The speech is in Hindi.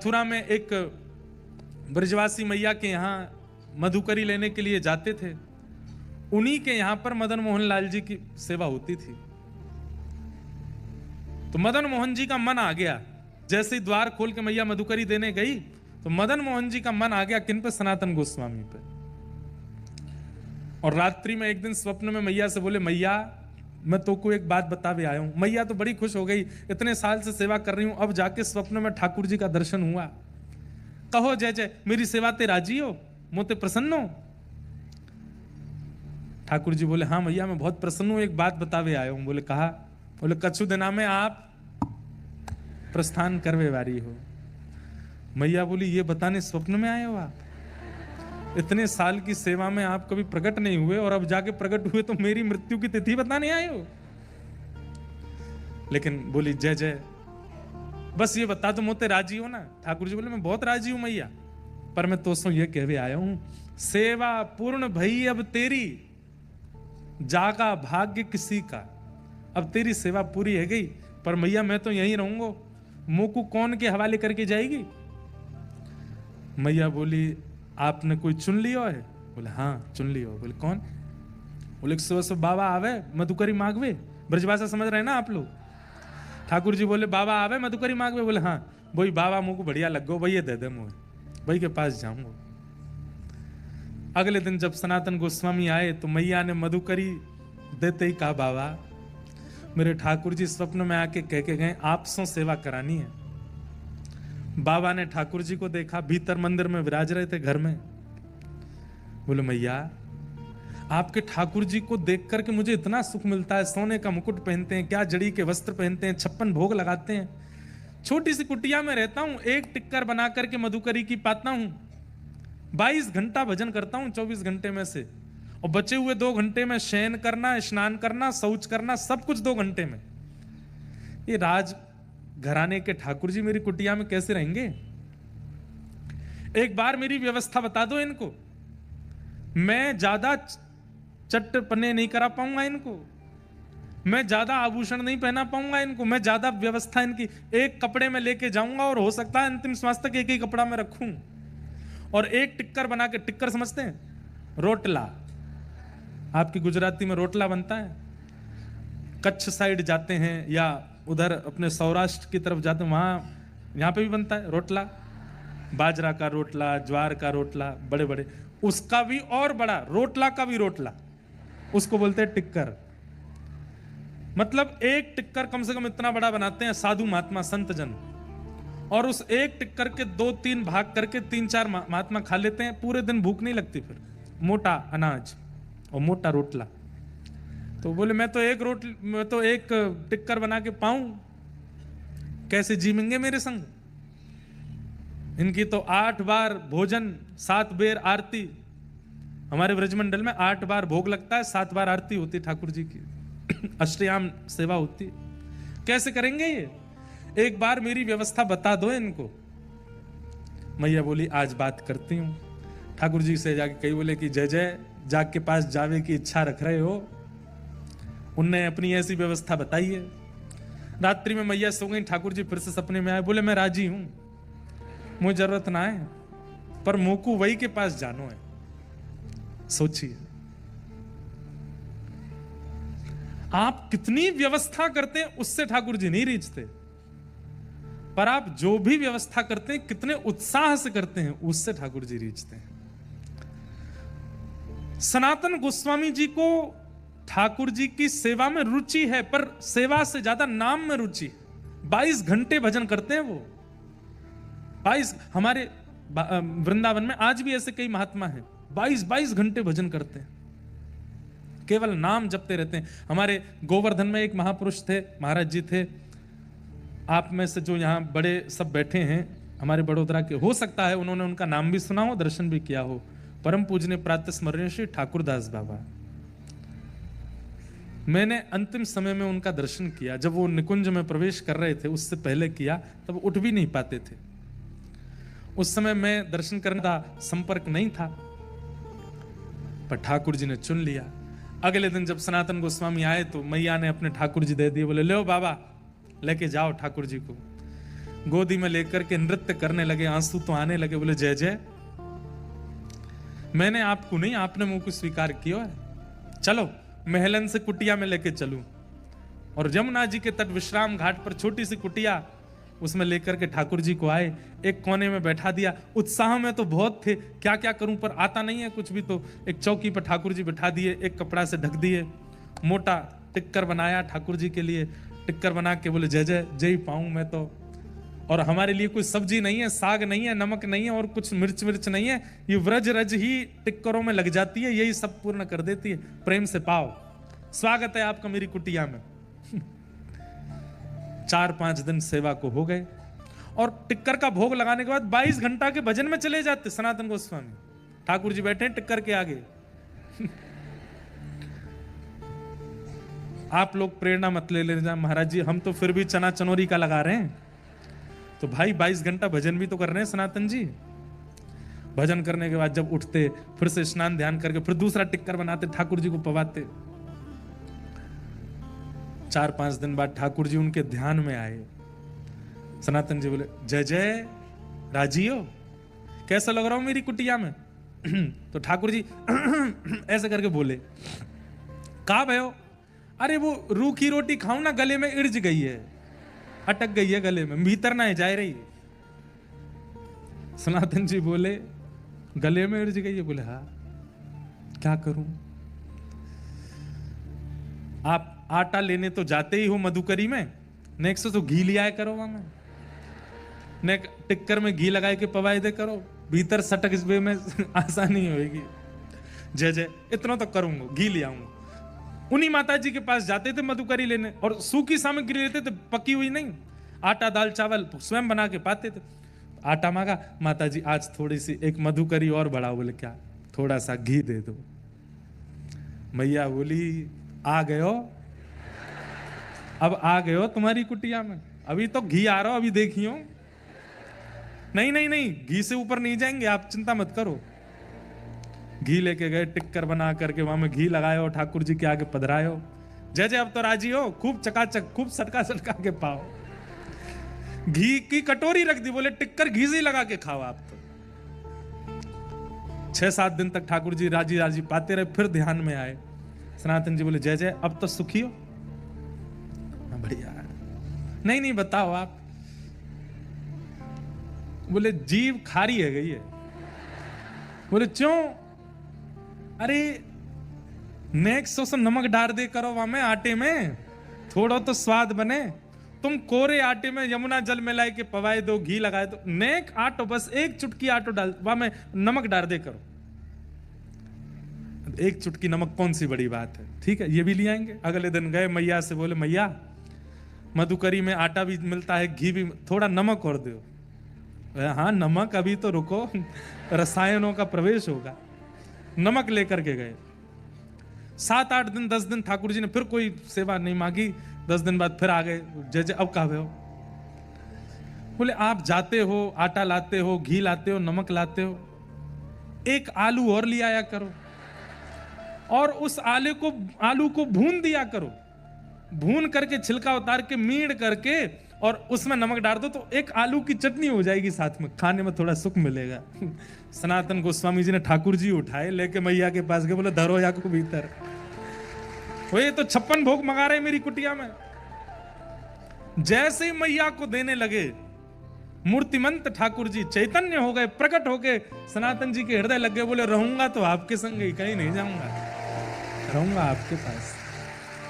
मथुरा में एक ब्रजवासी मैया के यहाँ मधुकरी लेने के लिए जाते थे। उन्हीं के यहाँ पर मदन मोहन लाल जी की सेवा होती थी। तो मदन मोहन जी का मन आ गया, जैसे ही द्वार खोल के मैया मधुकरी देने गई तो मदन मोहन जी का मन आ गया किन पे? सनातन गोस्वामी पे। और रात्रि में एक दिन स्वप्न में मैया से बोले, मैया मैं तो को एक बात बतावे आया हूं। मैया तो बड़ी खुश हो गई, इतने साल से सेवा कर रही हूं, अब जाके स्वप्न में ठाकुर जी का दर्शन हुआ। कहो जय जय, मेरी सेवा ते राजी हो, मोते प्रसन्न हो? ठाकुर जी बोले, हाँ मैया मैं बहुत प्रसन्न हूं, एक बात बतावे आया हूं। बोले कहा? बोले कछु दिना में आप प्रस्थान करवे वारी हो। मैया बोली, ये बताने स्वप्न में आए हो आप? इतने साल की सेवा में आप कभी प्रकट नहीं हुए और अब जाके प्रकट हुए तो मेरी मृत्यु की तिथि बताने आए हो? लेकिन बोली, जय जय बस ये बता, तुम मोते राजी हो ना? ठाकुर जी बोले, मैं बहुत राजी हूं मैया, पर मैं तो ये कहवे आया हूं, सेवा पूर्ण भई अब तेरी, जागा भाग्य किसी का। अब तेरी सेवा पूरी है गई, पर मैया मैं तो यहीं रहूंगा, मुंह को कौन के हवाले करके जाएगी? मैया बोली, आपने कोई चुन लियो है? बोले हाँ चुन लियो। बोले कौन? बोले सुबह बाबा आवे मधुकरी मांगवे। ब्रजभाषा समझ रहे हैं ना आप लोग? ठाकुर जी बोले, बाबा आवे मधुकरी मांगवे। बोले हाँ। वही बाबा मुंह को बढ़िया लग गो, वही दे दे, मुझे वही के पास जाऊंगा। अगले दिन जब सनातन गोस्वामी आए तो मैया ने मधुकरी देते ही कहा, बाबा मेरे ठाकुर जी स्वप्न में आके कह के गए आपसे सेवा करानी है। बाबा ने ठाकुर जी को देखा, भीतर मंदिर में विराज रहे थे घर में। बोले, मैया आपके ठाकुर जी को देख करके मुझे इतना सुख मिलता है, सोने का मुकुट पहनते हैं, क्या जड़ी के वस्त्र पहनते हैं, 56 भोग लगाते हैं, छोटी सी कुटिया में रहता हूं, एक टिक्कर बना करके मधुकरी की पाता हूं, 22 घंटा भजन करता हूं 24 घंटे में से, और बचे हुए 2 घंटे में शयन करना, स्नान करना, शौच करना, सब कुछ 2 घंटे में। ये राज घराने के ठाकुर जी मेरी कुटिया में कैसे रहेंगे? एक बार मेरी व्यवस्था बता दो इनको, मैं ज्यादा चट्टपने नहीं करा पाऊंगा इनको, मैं ज्यादा आभूषण नहीं पहना पाऊंगा इनको, मैं ज्यादा व्यवस्था इनकी एक कपड़े में लेके जाऊंगा और हो सकता है अंतिम श्वास तक एक ही कपड़ा में रखूं, और एक टिक्कर बना के, टिक्कर समझते हैं? रोटला, आपकी गुजराती में रोटला बनता है। कच्छ साइड जाते हैं या उधर अपने सौराष्ट्र की तरफ जाते हैं, वहां यहाँ पे भी बनता है रोटला, बाजरा का रोटला, ज्वार का रोटला, बड़े बड़े, उसका भी और बड़ा रोटला का भी रोटला, उसको बोलते हैं टिक्कर। मतलब एक टिक्कर कम से कम इतना बड़ा बनाते हैं साधु महात्मा संत जन, और उस एक टिक्कर के 2-3 भाग करके 3-4 महात्मा खा लेते हैं, पूरे दिन भूख नहीं लगती। फिर मोटा अनाज और मोटा रोटला। तो बोले, मैं तो एक टिक्कर बना के पाऊं, कैसे जीवेंगे मेरे संग? इनकी तो 8 बार भोजन, 7 बेर आरती, हमारे ब्रजमंडल में 8 बार भोग लगता है, 7 बार आरती होती ठाकुर जी की, अष्टयाम सेवा होती, कैसे करेंगे ये? एक बार मेरी व्यवस्था बता दो इनको। मैया बोली, आज बात करती हूं। ठाकुर जी से जाके कही, बोले कि जय जय जाग के पास जावे की इच्छा रख रहे हो? उनने अपनी ऐसी व्यवस्था बताई है। रात्रि में मैया सो गई, ठाकुर जी फिर से सपने में आए, बोले मैं राजी हूं, मुझे जरूरत ना है, पर मोकू वही के पास जानो है। सोचिए आप कितनी व्यवस्था करते हैं, उससे ठाकुर जी नहीं रीझते, पर आप जो भी व्यवस्था करते हैं कितने उत्साह से करते हैं, उससे ठाकुर जी रीझते हैं। सनातन गोस्वामी जी को ठाकुर जी की सेवा में रुचि है, पर सेवा से ज्यादा नाम में रुचि। 22 घंटे भजन करते हैं वो, 22। हमारे वृंदावन में आज भी ऐसे कई महात्मा हैं, 22 घंटे भजन करते हैं, केवल नाम जपते रहते हैं। हमारे गोवर्धन में एक महापुरुष थे, महाराज जी थे, आप में से जो यहाँ बड़े सब बैठे हैं हमारे बड़ोदरा के, हो सकता है उन्होंने उनका नाम भी सुना हो, दर्शन भी किया हो। परम पूजनीय प्रातः स्मरणीय श्री ठाकुरदास बाबा, मैंने अंतिम समय में उनका दर्शन किया, जब वो निकुंज में प्रवेश कर रहे थे, उससे पहले किया, तब उठ भी नहीं पाते थे। उस समय मैं दर्शन करने का संपर्क नहीं था, पर ठाकुर जी ने चुन लिया। अगले दिन जब सनातन गोस्वामी आए तो मैया ने अपने ठाकुर जी दे दिए, बोले ले बाबा लेके जाओ ठाकुर जी को। गोदी में लेकर के नृत्य करने लगे, आंसू तो आने लगे। बोले जय जय, मैंने आपको नहीं, आपने मुझको स्वीकार किया है, चलो महलन से कुटिया में लेके चलूं। और यमुना जी के तट विश्राम घाट पर छोटी सी कुटिया, उसमें लेकर के ठाकुर जी को आए, एक कोने में बैठा दिया। उत्साह में तो बहुत थे, क्या क्या करूं पर आता नहीं है कुछ भी, तो एक चौकी पर ठाकुर जी बैठा दिए, एक कपड़ा से ढक दिए, मोटा टिक्कर बनाया ठाकुर जी के लिए। टिक्कर बना के बोले जय जय, जय पाऊं मैं तो। और हमारे लिए कोई सब्जी नहीं है, साग नहीं है, नमक नहीं है और कुछ मिर्च नहीं है, ये व्रज रज ही टिक्करों में लग जाती है, यही सब पूर्ण कर देती है। प्रेम से पाओ, स्वागत है आपका मेरी कुटिया में। 4-5 दिन सेवा को हो गए और टिक्कर का भोग लगाने के बाद 22 घंटा के भजन में चले जाते सनातन गोस्वामी। ठाकुर जी बैठे हैं टिक्कर के आगे। आप लोग प्रेरणा मत ले लेना महाराज जी, हम तो फिर भी चना चनोरी का लगा रहे हैं। तो भाई 22 घंटा भजन भी तो कर रहे हैं सनातन जी। भजन करने के बाद जब उठते, फिर से स्नान ध्यान करके फिर दूसरा टिक्कर बनाते, ठाकुर जी को पवाते। 4-5 दिन बाद ठाकुर जी उनके ध्यान में आए। सनातन जी बोले जय जय, राजी हो, कैसा लग रहा हूं मेरी कुटिया में? तो ठाकुर जी ऐसे करके बोले, कहा भयो? अरे वो रूखी रोटी खाऊं ना, गले में इर्ज गई है, अटक गई है गले में, भीतर ना जा रही। सनातन जी बोले गले में इर्ज गई है? बोले हाँ, क्या करूं? आप आटा लेने तो जाते ही हो मधुकरी में, नेक्स्ट तो घी लिया करो वहां में, ने टिक्कर में घी लगाए के पवाए दे करो, भीतर सटक इस में आसानी होगी। जय जय, इतना तो करूंगा, घी ले आऊंगा। उन्हीं माता जी के पास जाते थे मधुकरी लेने और सूखी सामग्री लेते थे, पकी हुई नहीं, आटा दाल चावल स्वयं बना के पाते थे। आटा मांगा, माता जी आज थोड़ी सी एक मधुकरी और बढ़ाओ। बोले क्या? थोड़ा सा घी दे दो। मैया बोली आ गए हो, अब आ गए हो तुम्हारी कुटिया में, अभी तो घी आ रहा हो, अभी देखियो। नहीं नहीं नहीं, घी से ऊपर नहीं जाएंगे आप, चिंता मत करो। घी लेके गए, टिक्कर बना करके वहां में घी लगाए हो, ठाकुर जी के आगे पधराए हो। जय जय, अब तो राजी हो, खूब चकाचक, खूब सटका सटका के पाओ। घी की कटोरी रख दी, बोले टिक्कर घी से ही लगा के खाओ आप तो। 6-7 दिन तक ठाकुर जी राजी राजी पाते रहे, फिर ध्यान में आए। सनातन जी बोले जय जय, अब तो सुखी हो? बढ़िया। नहीं नहीं बताओ आप। बोले जीभ खारी है गई है। बोले क्यों? अरे नेक्स्ट सो नमक डाल दे करो वहां में आटे में, थोड़ा तो स्वाद बने। तुम कोरे आटे में यमुना जल मिलाए के पवाए दो, घी लगाए दो, नेक आटो, बस एक चुटकी आटो डाल, वहां में नमक डाल दे करो। एक चुटकी नमक कौन सी बड़ी बात है, ठीक है ये भी ले आएंगे। अगले दिन गए मैया से, बोले मैया मधुकरी में आटा भी मिलता है, घी भी, थोड़ा नमक और दो। हाँ नमक, अभी तो रुको, रसायनों का प्रवेश होगा। नमक लेकर के गए। 7-8 दिन 10 दिन ठाकुर जी ने फिर कोई सेवा नहीं मांगी। 10 दिन बाद फिर आ गए, जय जय, अब कहा हो? बोले आप जाते हो, आटा लाते हो, घी लाते हो, नमक लाते हो, एक आलू और ले आया करो और उस आलू को भून दिया करो, भून करके छिलका उतार के मीड़ करके और उसमें नमक डाल दो, तो एक आलू की चटनी हो जाएगी, साथ में खाने में थोड़ा सुख मिलेगा। सनातन गोस्वामी जी ने ठाकुर जी उठाए, लेके मैया के पास गए, बोले धरो या को भीतर। वो ये तो 56 भोग मंगा रहे मेरी कुटिया में। जैसे ही मैया को देने लगे, मूर्तिमंत ठाकुर जी चैतन्य हो गए, प्रकट हो गए, सनातन जी के हृदय लग गए। बोले रहूंगा तो आपके संग ही, कहीं नहीं जाऊंगा, रहूंगा आपके पास।